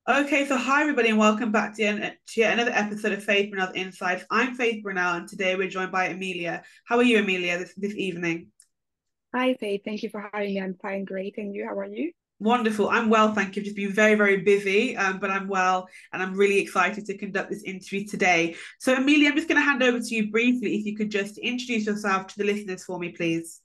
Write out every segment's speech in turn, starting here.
Okay, so hi everybody, and welcome back to yet another episode of Faith Brunel's Insights. I'm Faith Brunel, and today we're joined by Emilia. How are you, Emilia, this evening? Hi, Faith. Thank you for having me. I'm fine, great. And you, how are you? Wonderful. I'm well, thank you. I've just been very, very busy, but I'm well, and I'm really excited to conduct this interview today. So, Emilia, I'm just going to hand over to you briefly. If you could just introduce yourself to the listeners for me, please.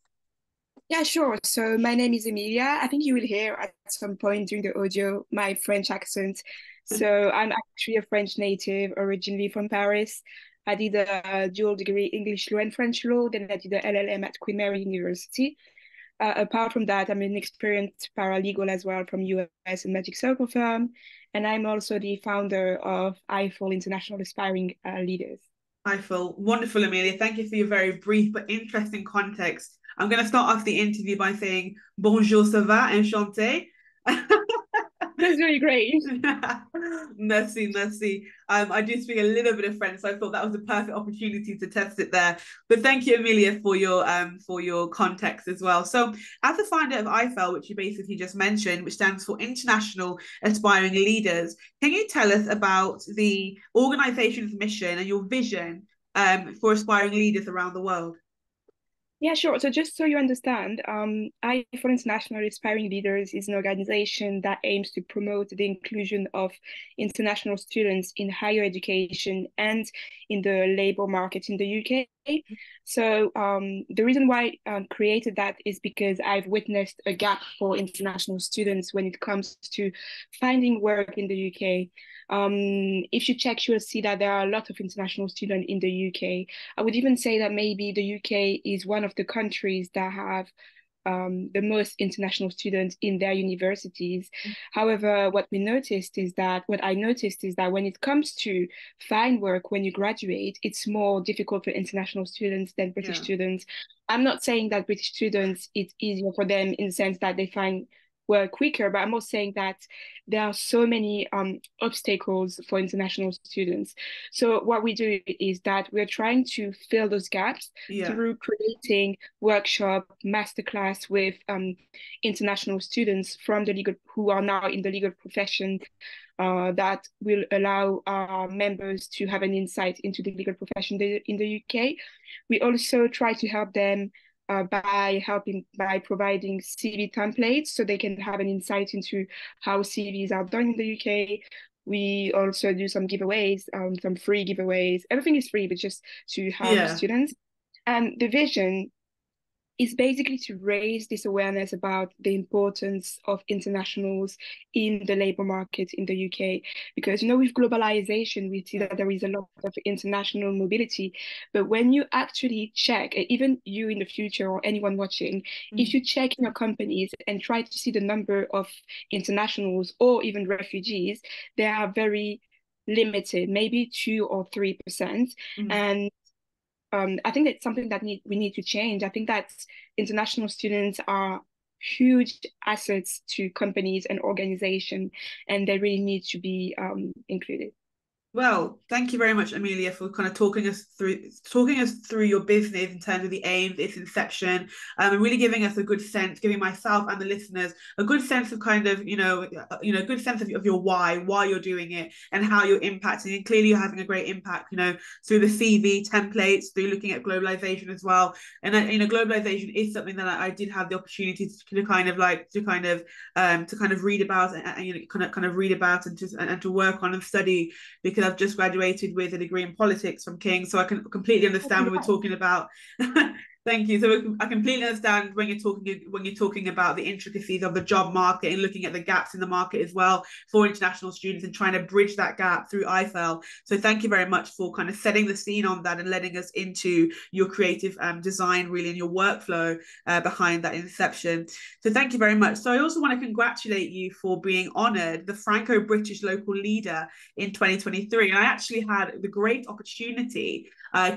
Yeah, sure. So my name is Emilia. I think you will hear at some point during the audio my French accent. So I'm actually a French native, originally from Paris. I did a dual degree English law and French law, then I did a LLM at Queen Mary University. Apart from that, I'm an experienced paralegal as well from US and Magic Circle firm, and I'm also the founder of IFAL International Aspiring Leaders. I feel wonderful, Amelia. Thank you for your very brief but interesting context. I'm going to start off the interview by saying bonjour, ça va, enchanté. That's really great. Merci, merci. I do speak a little bit of French, so I thought that was a perfect opportunity to test it there. But thank you, Amelia, for your context as well. So, as the founder of IFAL, which you basically just mentioned, which stands for International Aspiring Leaders, can you tell us about the organization's mission and your vision for aspiring leaders around the world? Yeah, sure. So just so you understand, I for International Aspiring Leaders is an organization that aims to promote the inclusion of international students in higher education and in the labor market in the UK. So the reason why I created that is because I've witnessed a gap for international students when it comes to finding work in the UK. If you check, you'll see that there are a lot of international students in the UK. I would even say that maybe the UK is one of the countries that have the most international students in their universities. However, what I noticed is that when it comes to find work when you graduate, it's more difficult for international students than British Yeah. students. I'm not saying that British students, it's easier for them in the sense that they find work quicker, but I'm also saying that there are so many obstacles for international students. So what we do is that we're trying to fill those gaps Yeah. through creating workshop, masterclass with international students from the legal who are now in the legal profession that will allow our members to have an insight into the legal profession in the UK. We also try to help them by providing CV templates so they can have an insight into how CVs are done in the UK. We also do some giveaways, some free giveaways. Everything is free, but just to help Yeah. students. And the vision is basically to raise this awareness about the importance of internationals in the labor market in the UK. Because, with globalization, we see Yeah. that there is a lot of international mobility. But when you actually check, even you in the future or anyone watching, if Mm. you check in your companies and try to see the number of internationals or even refugees, they are very limited, maybe 2 or 3%. Mm. And I think that's something that we need to change. I think that international students are huge assets to companies and organizations, and they really need to be included. Well, thank you very much, Amelia, for kind of talking us through your business in terms of the aims, its inception, and really giving us a good sense, giving myself and the listeners a good sense of kind of good sense of your why you're doing it, and how you're impacting. And clearly, you're having a great impact, through the CV templates, through looking at globalization as well. And globalization is something that I did have the opportunity to kind of read about and kind of read about and to work on and study because I've just graduated with a degree in politics from King, so I can completely understand what we're talking about. Thank you. So I completely understand when you're talking about the intricacies of the job market and looking at the gaps in the market as well for international students and trying to bridge that gap through IFAL. So thank you very much for kind of setting the scene on that and letting us into your creative design really and your workflow behind that inception. So thank you very much. So I also want to congratulate you for being honoured the Franco-British Local Leader in 2023. And I actually had the great opportunity.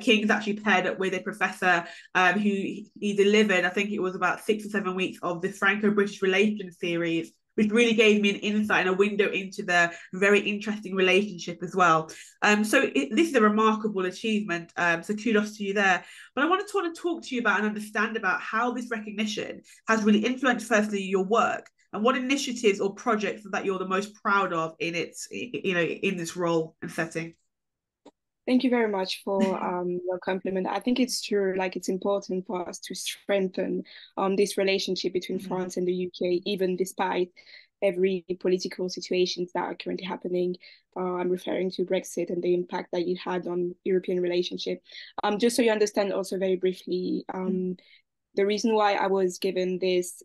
King's actually paired up with a professor who he delivered, I think it was about 6 or 7 weeks of the Franco-British Relations series, which really gave me an insight and a window into the very interesting relationship as well. This is a remarkable achievement. So kudos to you there. But I wanted to talk to you about and understand about how this recognition has really influenced, firstly, your work, and what initiatives or projects that you're the most proud of in its, in this role and setting? Thank you very much for your compliment. I think it's true, like it's important for us to strengthen this relationship between France and the UK, even despite every political situations that are currently happening. I'm referring to Brexit and the impact that it had on European relationship. Just so you understand also very briefly, the reason why I was given this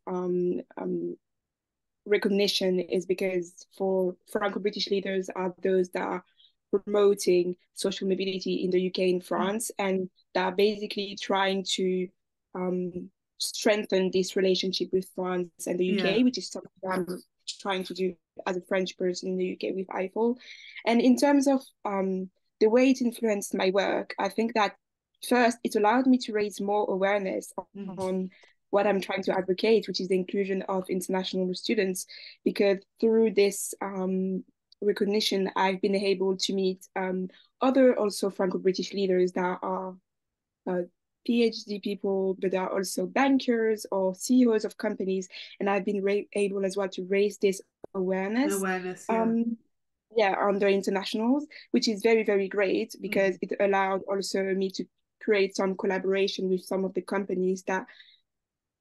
recognition is because for Franco-British leaders are those that are promoting social mobility in the UK and France, and that are basically trying to strengthen this relationship with France and the UK, which is something I'm trying to do as a French person in the UK with IFAL. And in terms of the way it influenced my work, I think that first, it allowed me to raise more awareness on what I'm trying to advocate, which is the inclusion of international students, because through this recognition, I've been able to meet other also Franco-British leaders that are PhD people, but are also bankers or CEOs of companies, and I've been able as well to raise this awareness. On the internationals, which is very, very great because it allowed also me to create some collaboration with some of the companies that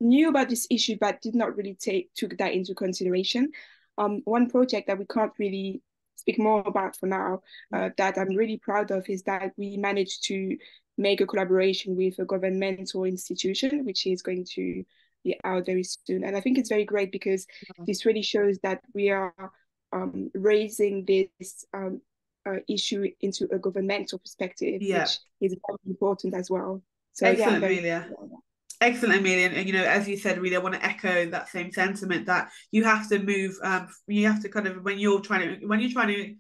knew about this issue but did not really took that into consideration. One project that we can't really speak more about for now, that I'm really proud of, is that we managed to make a collaboration with a governmental institution, which is going to be out very soon. And I think it's very great because this really shows that we are raising this issue into a governmental perspective, which is very important as well. So excellent, Emilia. Excellent, Emilia. And, as you said, really, I want to echo that same sentiment that you have to move, you have to kind of, when you're trying to,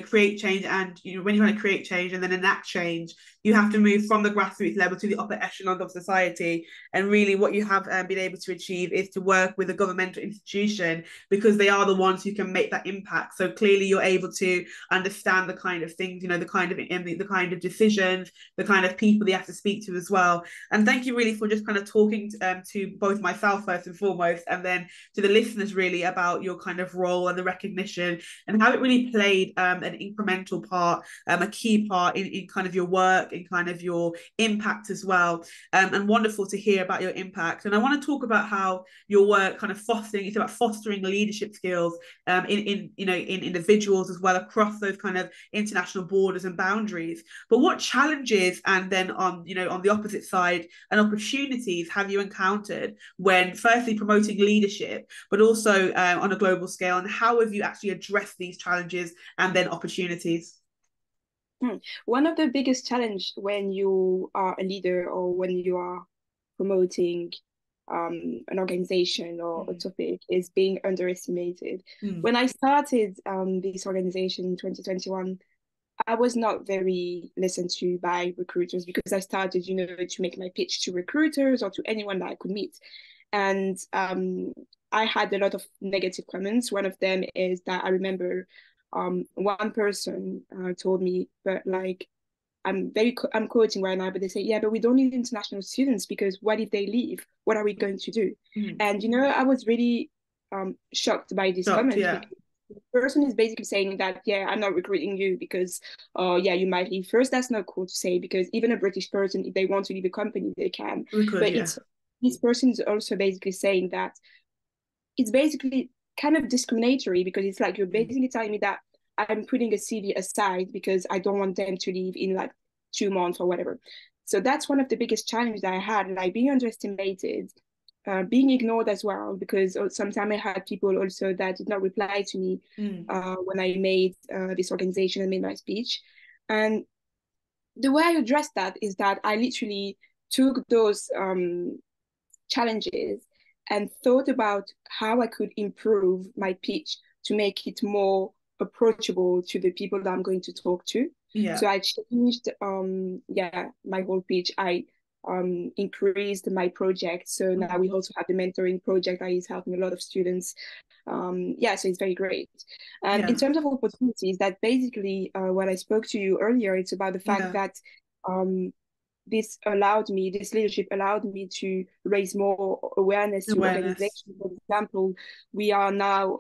create change, and, when you're trying to create change and then enact change, you have to move from the grassroots level to the upper echelon of society. And really what you have been able to achieve is to work with a governmental institution, because they are the ones who can make that impact. So clearly you're able to understand the kind of things, the kind of decisions, the kind of people they have to speak to as well. And thank you really for just kind of talking to both myself first and foremost, and then to the listeners really about your kind of role and the recognition and how it really played an incremental part, a key part in kind of your work, in kind of your impact as well. And wonderful to hear about your impact. And I want to talk about how your work kind of it's about fostering leadership skills in individuals as well, across those kind of international borders and boundaries. But what challenges, and then on the opposite side, and opportunities have you encountered when firstly promoting leadership, but also on a global scale, and how have you actually addressed these challenges and then opportunities? One of the biggest challenge when you are a leader or when you are promoting an organization or a topic is being underestimated. When I started this organization in 2021, I was not very listened to by recruiters because I started, to make my pitch to recruiters or to anyone that I could meet. And I had a lot of negative comments. One of them is that I remember one person told me, but like, I'm quoting right now, but they say, yeah, but we don't need international students because what if they leave? What are we going to do? And, I was really shocked by this comment because the person is basically saying that, yeah, I'm not recruiting you because, you might leave. First, that's not cool to say, because even a British person, if they want to leave a company, they can. This person is also basically saying that it's basically kind of discriminatory, because it's like you're basically telling me that I'm putting a CV aside because I don't want them to leave in like 2 months or whatever. So that's one of the biggest challenges that I had, like being underestimated, being ignored as well, because sometimes I had people also that did not reply to me when I made this organization and made my speech. And the way I addressed that is that I literally took those challenges and thought about how I could improve my pitch to make it more approachable to the people that I'm going to talk to. So I changed my whole pitch. I increased my project. So now we also have the mentoring project that is helping a lot of students. So it's very great. And in terms of opportunities, that basically what I spoke to you earlier, it's about the fact that this leadership allowed me to raise more awareness to Awareness. organizations. For example, we are now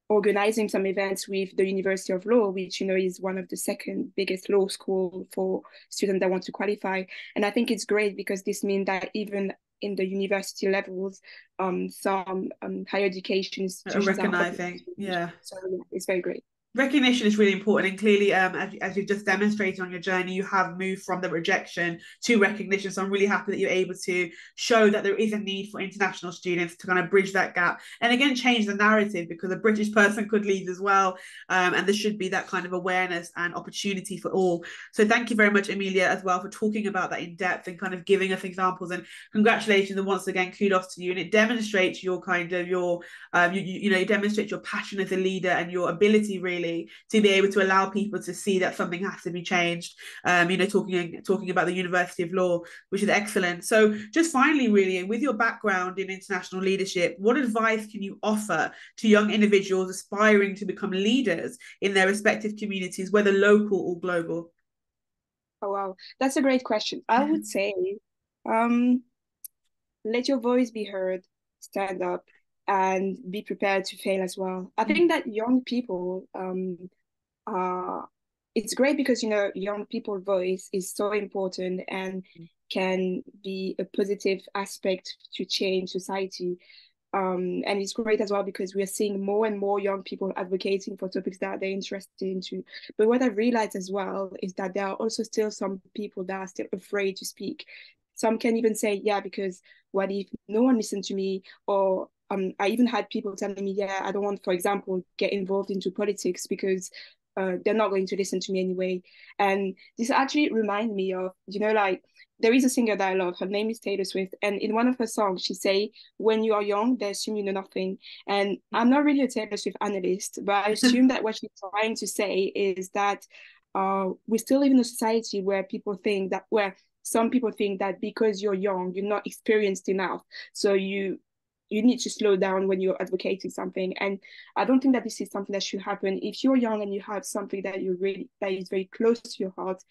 organizing some events with the University of Law, which is one of the second biggest law school for students that want to qualify. And I think it's great because this means that even in the university levels, some higher education institutions are helping. Recognizing, yeah. So yeah, it's very great. Recognition is really important, and clearly, as you've just demonstrated on your journey, you have moved from the rejection to recognition. So I'm really happy that you're able to show that there is a need for international students to kind of bridge that gap, and again change the narrative, because a British person could lead as well, and there should be that kind of awareness and opportunity for all. So thank you very much, Emilia, as well, for talking about that in depth and kind of giving us examples. And congratulations, and once again, kudos to you. And it demonstrates your kind of it demonstrates your passion as a leader and your ability really to be able to allow people to see that something has to be changed. Talking about the University of Law, which is excellent. So just finally, really, with your background in international leadership, what advice can you offer to young individuals aspiring to become leaders in their respective communities, whether local or global? Oh wow, that's a great question. I would say, let your voice be heard, stand up, and be prepared to fail as well. I think that young people are it's great because young people's voice is so important and can be a positive aspect to change society. And it's great as well because we are seeing more and more young people advocating for topics that they're interested into. But what I've realized as well is that there are also still some people that are still afraid to speak. Some can even say, yeah, because what if no one listened to me? Or I even had people telling me, yeah, I don't want, for example, get involved into politics because they're not going to listen to me anyway. And this actually reminds me of, like there is a singer that I love. Her name is Taylor Swift. And in one of her songs, she say, when you are young, they assume you know nothing. And I'm not really a Taylor Swift analyst, but I assume that what she's trying to say is that we still live in a society where some people think that because you're young, you're not experienced enough. So you need to slow down when you're advocating something. And I don't think that this is something that should happen. If you're young and you have something that is very close to your heart,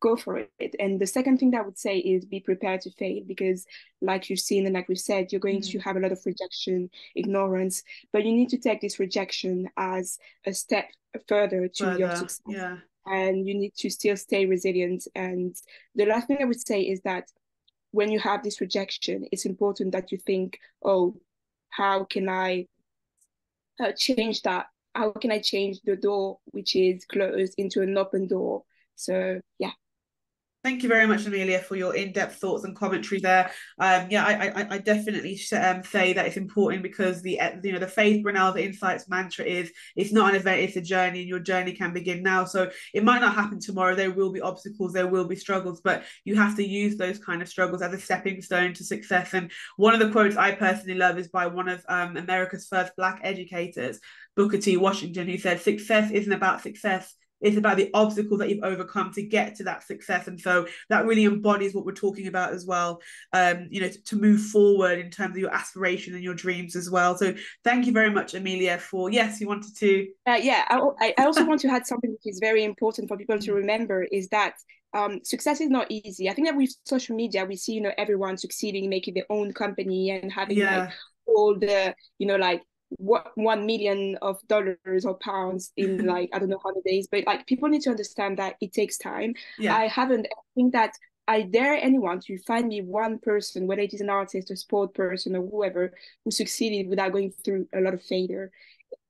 go for it. And the second thing that I would say is be prepared to fail, because like you've seen and like we said, you're going to have a lot of rejection, ignorance, but you need to take this rejection as a step further to your success. Yeah. And you need to still stay resilient. And the last thing I would say is that when you have this rejection, it's important that you think, oh, how can I change that? How can I change the door which is closed into an open door? So yeah. Thank you very much, Emilia, for your in-depth thoughts and commentary there. I definitely say that it's important, because the Faith Brunel Insights mantra is, it's not an event, it's a journey, and your journey can begin now. So it might not happen tomorrow. There will be obstacles, there will be struggles, but you have to use those kind of struggles as a stepping stone to success. And one of the quotes I personally love is by one of America's first Black educators, Booker T. Washington, who said, "Success isn't about success. It's about the obstacles that you've overcome to get to that success." And so that really embodies what we're talking about as well, to move forward in terms of your aspiration and your dreams as well. So thank you very much, Emilia, for, yes, you wanted to. I also want to add something which is very important for people to remember, is that success is not easy. I think that with social media, we see, everyone succeeding, making their own company and having like all the, like what $1 million or pounds in like I don't know how many days, but like people need to understand that it takes time. I think that I dare anyone to find me one person, whether it is an artist, a sport person, or whoever, who succeeded without going through a lot of failure.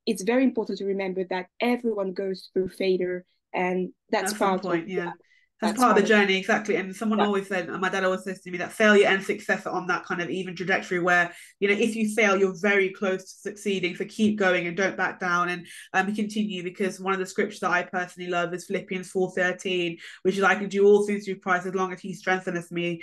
It's very important to remember that everyone goes through failure, and that's At some part point, of that's part of the journey, exactly. And someone always said, my dad always says to me, that failure and success are on that kind of even trajectory, where if you fail, you're very close to succeeding. So keep going and don't back down, and continue, because one of the scriptures that I personally love is Philippians 4:13, which is, I can do all things through Christ as long as he strengthens me.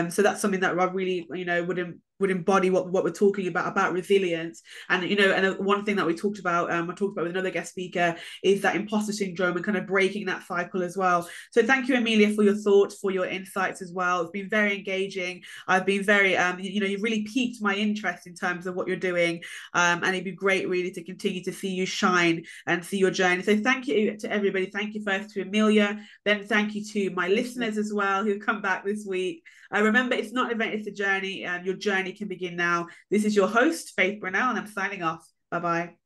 So that's something that I really would would embody what we're talking about resilience. And and one thing that we talked about, I talked about with another guest speaker, is that imposter syndrome and kind of breaking that cycle as well. So thank you, Emilia, for your thoughts, for your insights as well. It's been very engaging. I've been very you've really piqued my interest in terms of what you're doing, and it'd be great really to continue to see you shine and see your journey. So thank you to everybody. Thank you first to Emilia, then thank you to my listeners as well who've come back this week. Remember, it's not an event, it's a journey, and your journey can begin now. This is your host, Faith Brunel, and I'm signing off. Bye-bye.